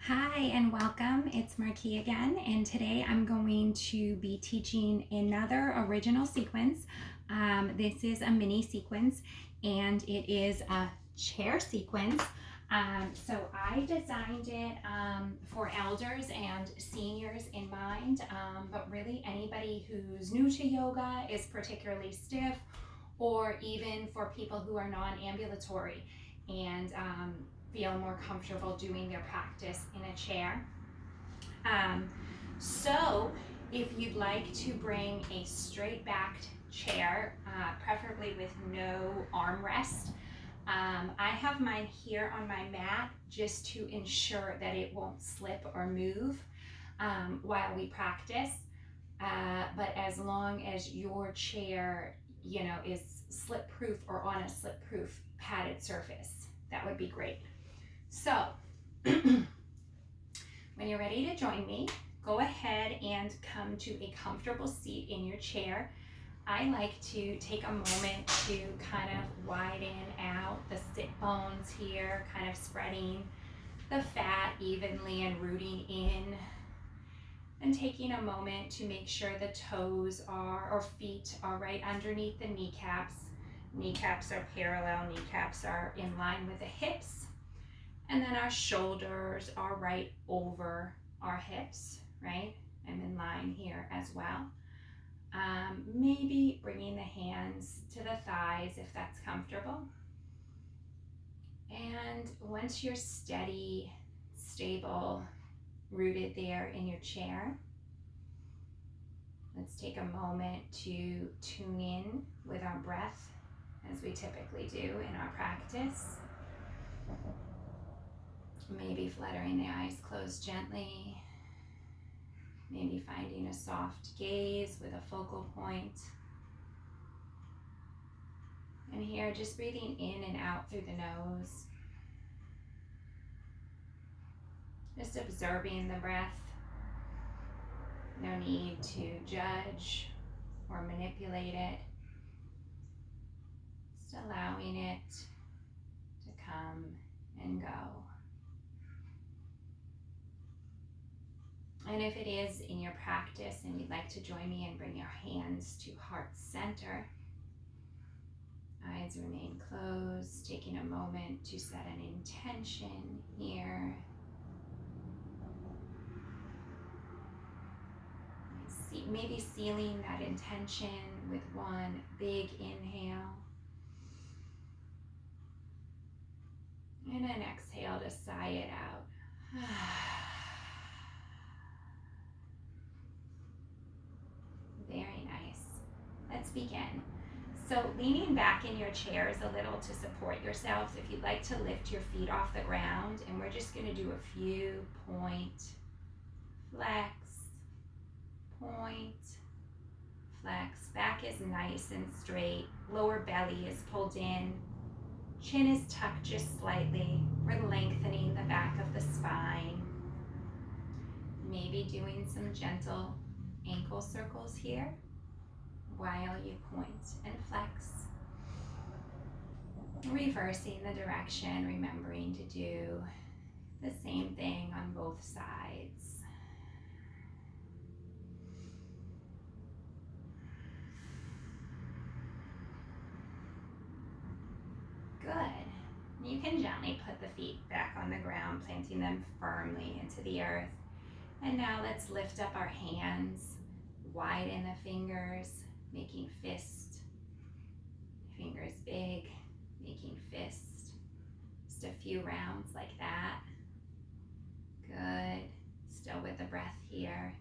Hi and welcome. It's Marquis again, and today I'm going to be teaching another original sequence. This is a mini sequence, and it is a chair sequence. So I designed it for elders and seniors in mind, but really anybody who's new to yoga, is particularly stiff, or even for people who are non-ambulatory and feel more comfortable doing their practice in a chair. So if you'd like to bring a straight backed chair, preferably with no armrest, I have mine here on my mat just to ensure that it won't slip or move while we practice. But as long as your chair, is slip proof or on a slip proof padded surface, that would be great. So when you're ready to join me, go ahead and come to a comfortable seat in your chair. I like to take a moment to kind of widen out the sit bones here, kind of spreading the fat evenly and rooting in, and taking a moment to make sure the toes or feet are right underneath the kneecaps. Kneecaps are parallel, kneecaps are in line with the hips. And then our shoulders are right over our hips, right? I'm in line here as well. Maybe bringing the hands to the thighs if that's comfortable. And once you're steady, stable, rooted there in your chair, let's take a moment to tune in with our breath as we typically do in our practice. Maybe fluttering the eyes closed gently. Maybe finding a soft gaze with a focal point. And here, just breathing in and out through the nose. Just observing the breath. No need to judge or manipulate it. Just allowing it to come and go. And if it is in your practice and you'd like to join me and bring your hands to heart center, eyes remain closed, taking a moment to set an intention here. Maybe sealing that intention with one big inhale. And an exhale to sigh it out. Very nice. Let's begin. So leaning back in your chairs a little to support yourselves. If you'd like to lift your feet off the ground, and we're just going to do a few point, flex, point, flex. Back is nice and straight. Lower belly is pulled in. Chin is tucked just slightly. We're lengthening the back of the spine. Maybe doing some gentle ankle circles here while you point and flex. Reversing the direction, remembering to do the same thing on both sides. Good. You can gently put the feet back on the ground, planting them firmly into the earth. And now let's lift up our hands, widen the fingers, making fist. Fingers big, making fist. Just a few rounds like that. Good. Still with the breath here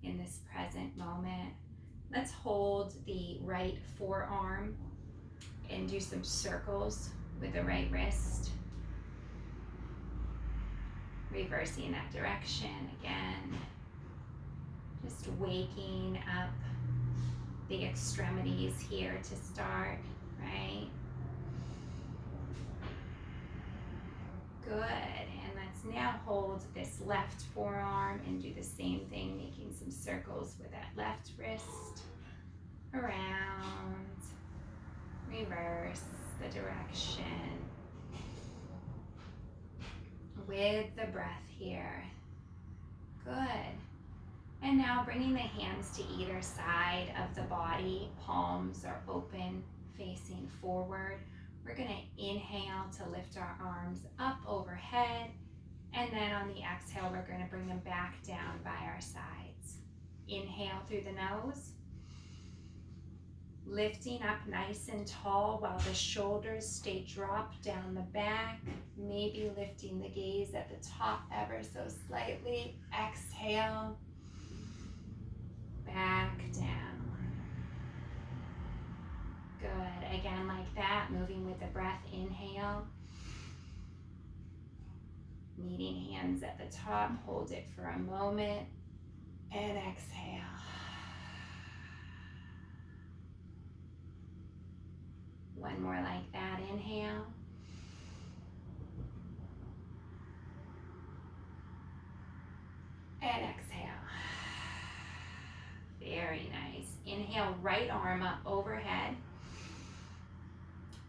in this present moment. Let's hold the right forearm and do some circles with the right wrist. Reversing that direction again. Just waking up the extremities here to start, right? Good. And let's now hold this left forearm and do the same thing, making some circles with that left wrist. Around. Reverse the direction. with the breath here. Good. And now bringing the hands to either side of the body, palms are open, facing forward. We're going to inhale to lift our arms up overhead, and then on the exhale, we're going to bring them back down by our sides. Inhale through the nose, lifting up nice and tall while the shoulders stay dropped down the back, maybe lifting the gaze at the top ever so slightly. Exhale. Back down. Good. Again, like that, moving with the breath. Inhale. Meeting hands at the top. Hold it for a moment. And exhale. One more like that. Inhale. And exhale. Very nice. Inhale, right arm up overhead.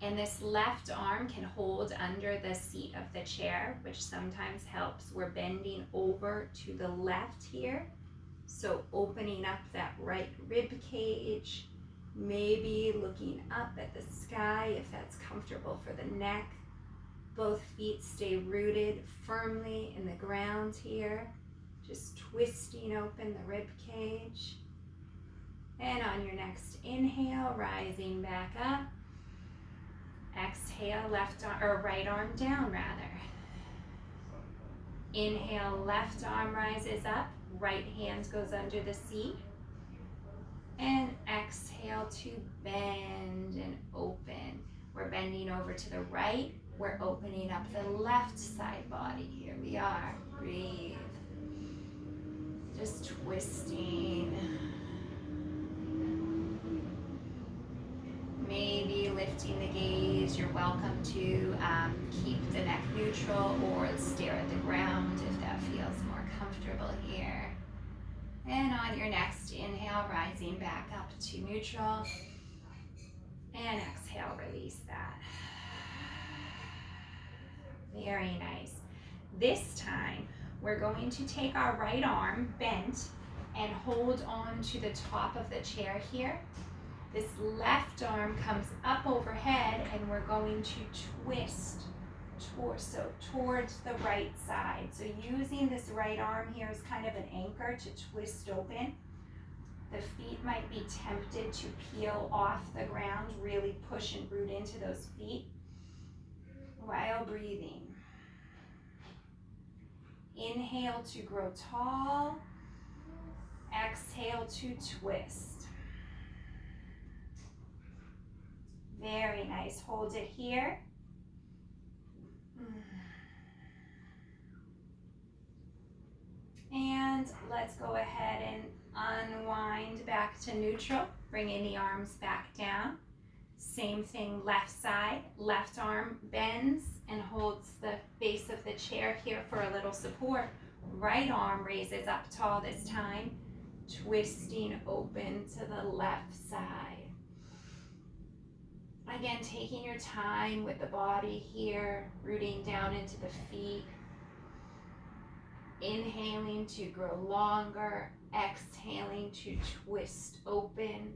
And this left arm can hold under the seat of the chair, which sometimes helps. We're bending over to the left here. So opening up that right rib cage, maybe looking up at the sky if that's comfortable for the neck. Both feet stay rooted firmly in the ground here. Just twisting open the rib cage. And on your next inhale, rising back up. Exhale, left arm or right arm down rather. Inhale, left arm rises up, right hand goes under the seat. And exhale to bend and open. We're bending over to the right. We're opening up the left side body. Here we are. Breathe. Just twisting. Maybe lifting the gaze. You're welcome to keep the neck neutral or stare at the ground if that feels more comfortable here. And on your next inhale, rising back up to neutral. And exhale, release that. Very nice. This time, we're going to take our right arm bent and hold on to the top of the chair here. This left arm comes up overhead and we're going to twist torso towards the right side. So using this right arm here as kind of an anchor to twist open. The feet might be tempted to peel off the ground, really push and root into those feet while breathing. Inhale to grow tall. Exhale to twist. Very nice. Hold it here. And let's go ahead and unwind back to neutral, bringing the arms back down. Same thing, left side, left arm bends and holds the base of the chair here for a little support. Right arm raises up tall this time, twisting open to the left side. Again, taking your time with the body here, rooting down into the feet. Inhaling to grow longer, exhaling to twist open.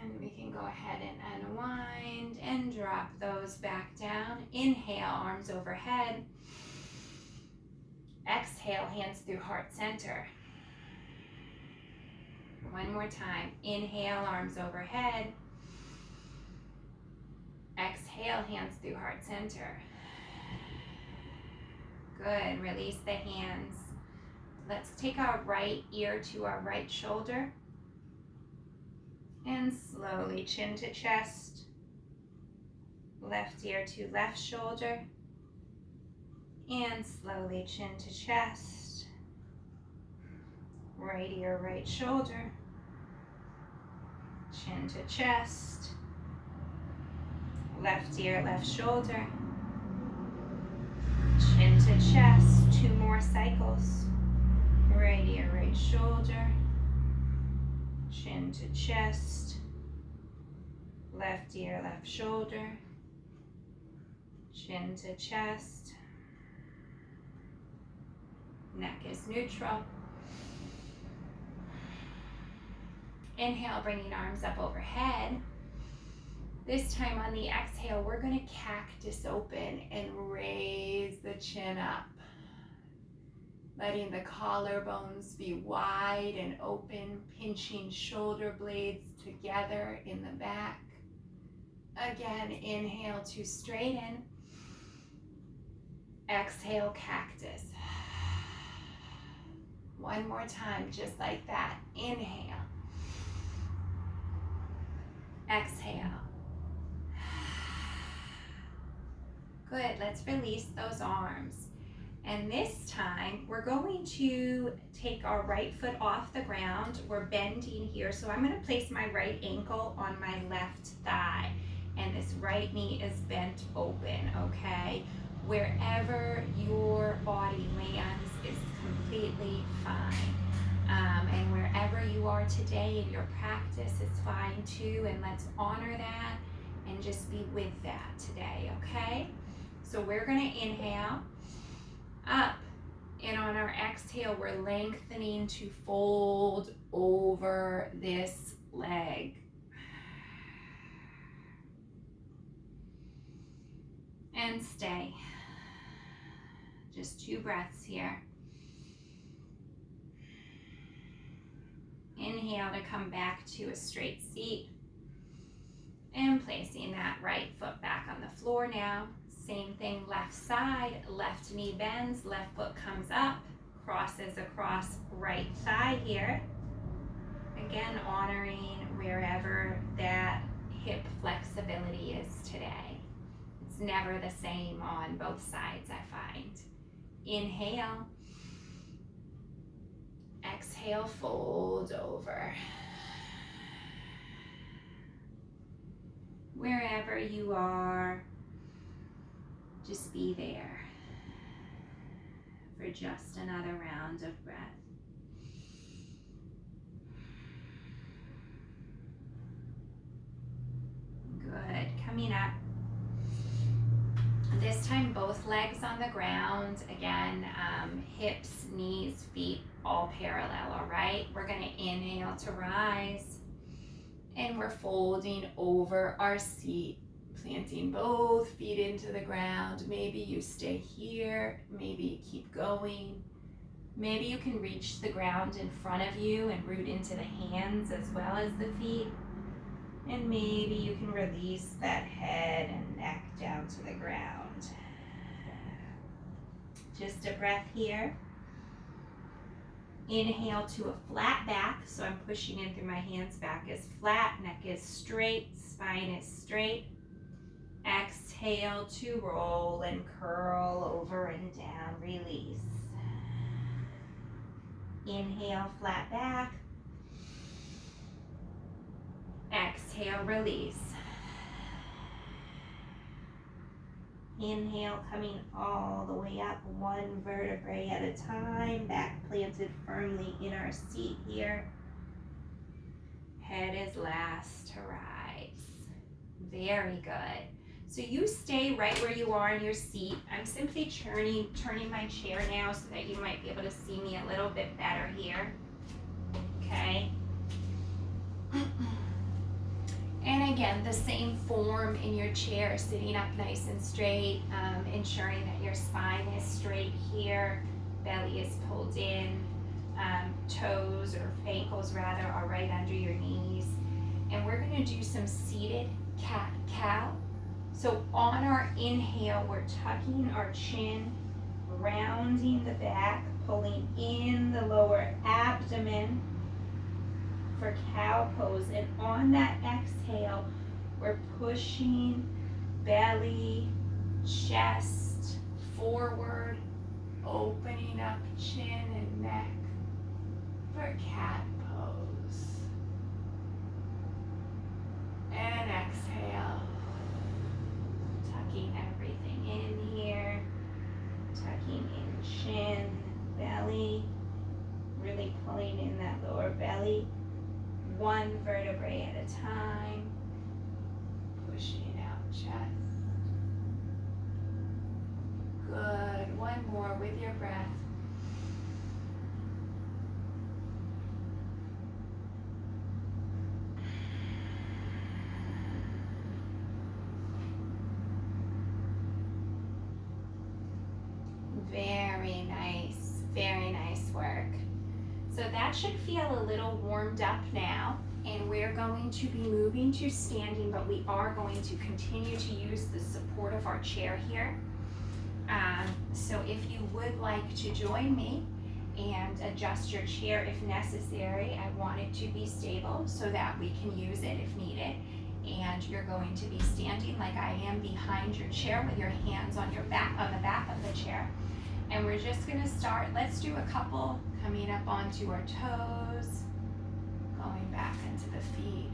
And we can go ahead and unwind and drop those back down. Inhale, arms overhead. Exhale, hands through heart center. One more time. Inhale, arms overhead. Exhale, hands through heart center. Good. Release the hands. Let's take our right ear to our right shoulder. And slowly chin to chest. Left ear to left shoulder. And slowly chin to chest. Right ear, right shoulder. Chin to chest. Left ear, left shoulder. Chin to chest. 2 more cycles. Right ear, right shoulder. to chest, left ear, left shoulder, chin to chest, neck is neutral. Inhale, bringing arms up overhead. This time on the exhale, we're going to cactus open and raise the chin up, letting the collarbones be wide and open, pinching shoulder blades together in the back. Again, inhale to straighten. Exhale, cactus. One more time, just like that. Inhale. Exhale. Good, let's release those arms. And this time, we're going to take our right foot off the ground. We're bending here, so I'm gonna place my right ankle on my left thigh. And this right knee is bent open, okay? Wherever your body lands is completely fine. And wherever you are today in your practice is fine too, and let's honor that and just be with that today, okay? So we're gonna inhale up, and on our exhale, we're lengthening to fold over this leg. And stay. Just 2 breaths here. Inhale to come back to a straight seat. And placing that right foot back on the floor now. Same thing, left side, left knee bends, left foot comes up, crosses across right thigh here. Again, honoring wherever that hip flexibility is today. It's never the same on both sides, I find. Inhale. Exhale, fold over. Wherever you are, just be there for just another round of breath. Good. Coming up. This time, both legs on the ground. Again, hips, knees, feet, all parallel, all right? We're gonna inhale to rise, and we're folding over our seat, planting both feet into the ground. Maybe you stay here, maybe you keep going. Maybe you can reach the ground in front of you and root into the hands as well as the feet. And maybe you can release that head and neck down to the ground. Just a breath here. Inhale to a flat back, so I'm pushing in through my hands. Back is flat, neck is straight, spine is straight. Exhale to roll and curl over and down, release. Inhale, flat back. Exhale, release. Inhale, coming all the way up, one vertebrae at a time, back planted firmly in our seat here. Head is last to rise. Very good. So you stay right where you are in your seat. I'm simply turning my chair now so that you might be able to see me a little bit better here. Okay. And again, the same form in your chair, sitting up nice and straight, ensuring that your spine is straight here, belly is pulled in, toes or ankles rather are right under your knees. And we're gonna do some seated cat-cow. So on our inhale, we're tucking our chin, rounding the back, pulling in the lower abdomen for cow pose. And on that exhale, we're pushing belly, chest forward, opening up chin and neck for cat pose. And exhale, tucking everything in here, tucking in chin, belly, really pulling in that lower belly, one vertebrae at a time. Pushing out chest. Good. One more with your breath. Very nice work. So that should feel a little warmed up now, and we're going to be moving to standing, but we are going to continue to use the support of our chair here. So if you would like to join me and adjust your chair if necessary, I want it to be stable so that we can use it if needed. And you're going to be standing like I am behind your chair with your hands on your back, on the back of the chair. And we're just gonna start, let's do a couple coming up onto our toes, going back into the feet,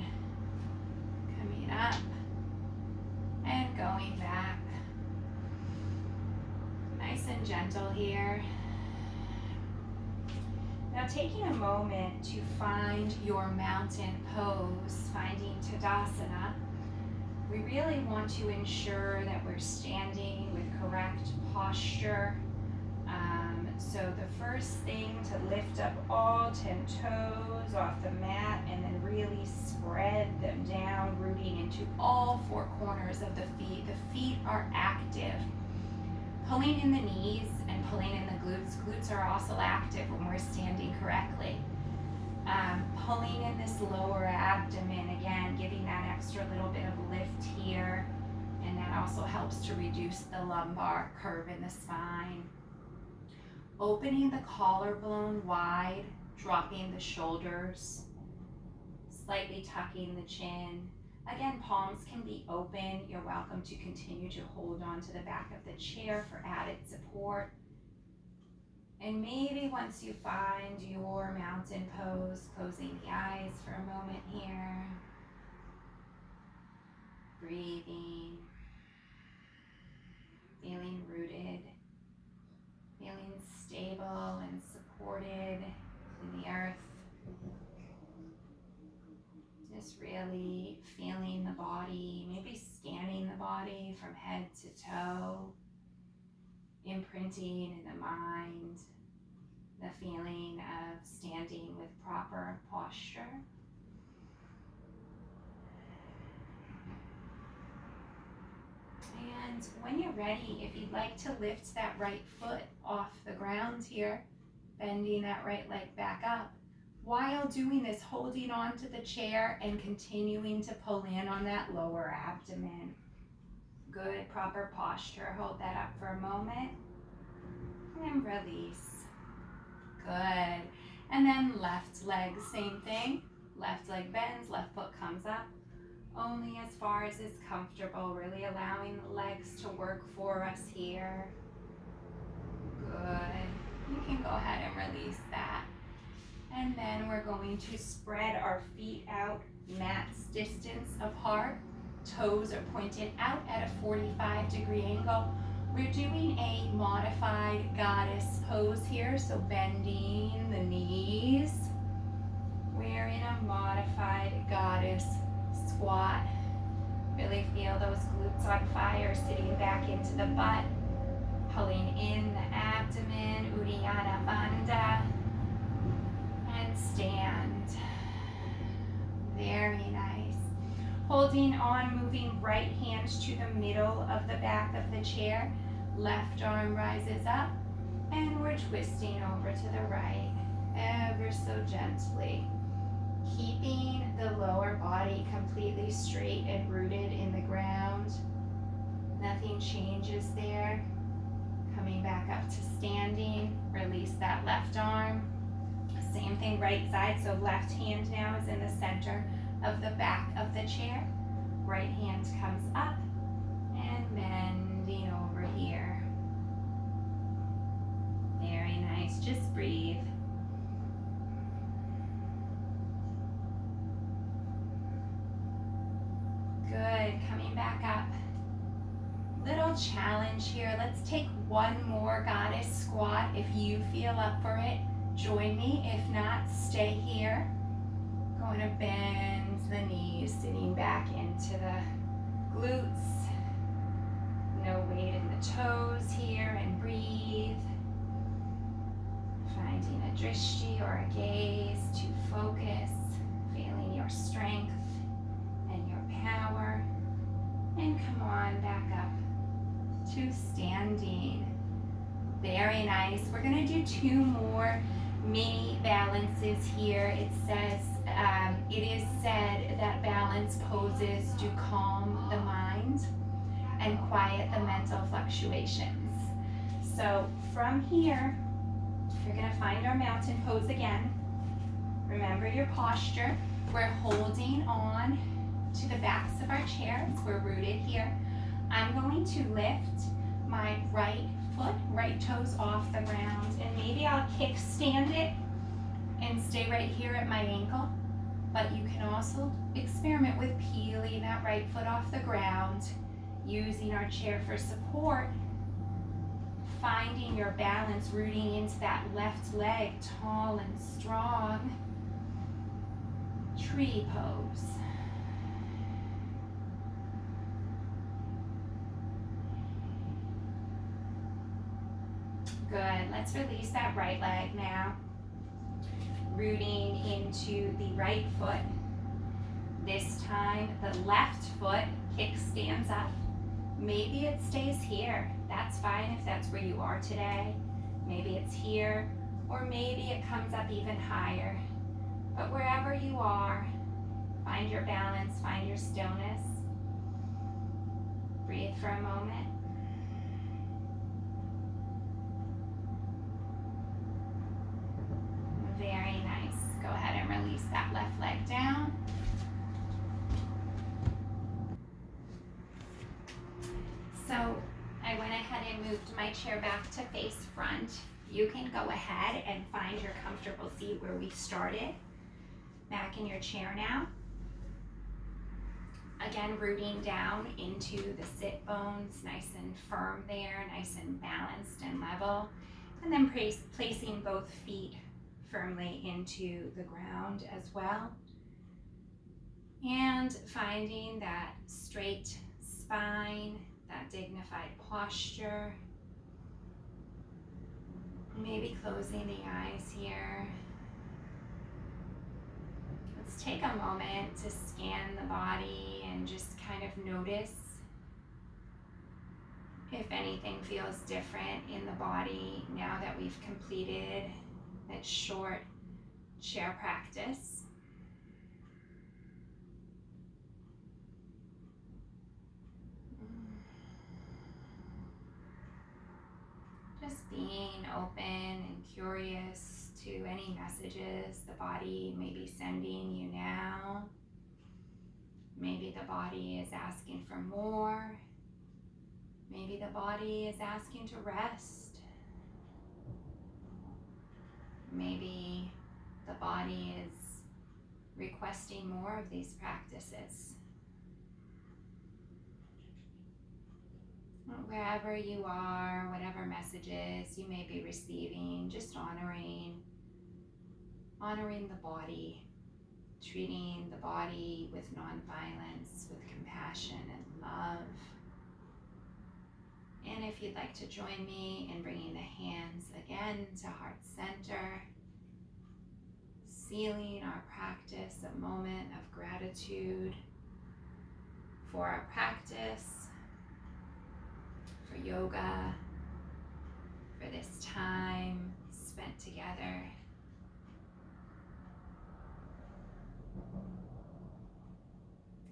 coming up and going back. Nice and gentle here. Now taking a moment to find your mountain pose, finding Tadasana, we really want to ensure that we're standing with correct posture. So the first thing, to lift up all 10 toes off the mat and then really spread them down, rooting into all four corners of the feet. The feet are active. Pulling in the knees and pulling in the glutes. Glutes are also active when we're standing correctly. Pulling in this lower abdomen, again, giving that extra little bit of lift here. And that also helps to reduce the lumbar curve in the spine. Opening the collarbone wide, dropping the shoulders, slightly tucking the chin. Again, palms can be open. You're welcome to continue to hold on to the back of the chair for added support. And maybe once you find your mountain pose, closing the eyes for a moment here. Breathing, feeling rooted, feeling stable and supported in the earth. Just really feeling the body, maybe scanning the body from head to toe, imprinting in the mind the feeling of standing with proper posture. And when you're ready, if you'd like to lift that right foot off the ground here, bending that right leg back up, while doing this, holding on to the chair and continuing to pull in on that lower abdomen. Good, proper posture. Hold that up for a moment and release. Good. And then left leg, same thing. Left leg bends, left foot comes up. Only as far as is comfortable, really allowing the legs to work for us here. Good. You can go ahead and release that. And then we're going to spread our feet out mat's distance apart. Toes are pointed out at a 45-degree angle. We're doing a modified goddess pose here, so bending the knees. We're in a modified goddess squat. Really feel those glutes on fire, sitting back into the butt, pulling in the abdomen, Uddiyana Bandha, and stand. Very nice. Holding on, moving right hand to the middle of the back of the chair. Left arm rises up, and we're twisting over to the right, ever so gently. Keeping the lower body completely straight and rooted in the ground. Nothing changes there. Coming back up to standing, release that left arm. Same thing, right side, so left hand now is in the center of the back of the chair. Right hand comes up and bending over here. Very nice, just breathe. Good, coming back up. Little challenge here. Let's take one more goddess squat. If you feel up for it, join me. If not, stay here. Going to bend knees sitting back into the glutes. No weight in the toes here, and breathe. Finding a drishti or a gaze to focus, feeling your strength and your power. And come on back up to standing. Very nice. We're going to do 2 more mini balances here. It says, it is said that balance poses do calm the mind and quiet the mental fluctuations. So from here, we're going to find our mountain pose again. Remember your posture. We're holding on to the backs of our chairs. We're rooted here. I'm going to lift my right foot, right toes off the ground, and maybe I'll kickstand it and stay right here at my ankle. But you can also experiment with peeling that right foot off the ground, using our chair for support, finding your balance, rooting into that left leg, tall and strong. Tree pose. Good. Let's release that right leg now. Rooting into the right foot. This time, the left foot kickstands up. Maybe it stays here. That's fine if that's where you are today. Maybe it's here, or maybe it comes up even higher. But wherever you are, find your balance, find your stillness. Breathe for a moment. Very nice. Go ahead and release that left leg down. So I went ahead and moved my chair back to face front. You can go ahead and find your comfortable seat where we started. Back in your chair now. Again, rooting down into the sit bones, nice and firm there, nice and balanced and level. And then placing both feet firmly into the ground as well. And finding that straight spine, that dignified posture. Maybe closing the eyes here. Let's take a moment to scan the body and just kind of notice if anything feels different in the body now that we've completed that short chair practice. Just being open and curious to any messages the body may be sending you now. Maybe the body is asking for more. Maybe the body is asking to rest. Maybe the body is requesting more of these practices. Wherever you are, whatever messages you may be receiving, just honoring the body, treating the body with nonviolence, with compassion and love. And if you'd like to join me in bringing the hands again to heart center, sealing our practice, a moment of gratitude for our practice, for yoga, for this time spent together.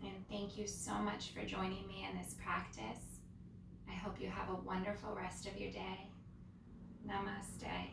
And thank you so much for joining me in this practice. I hope you have a wonderful rest of your day. Namaste.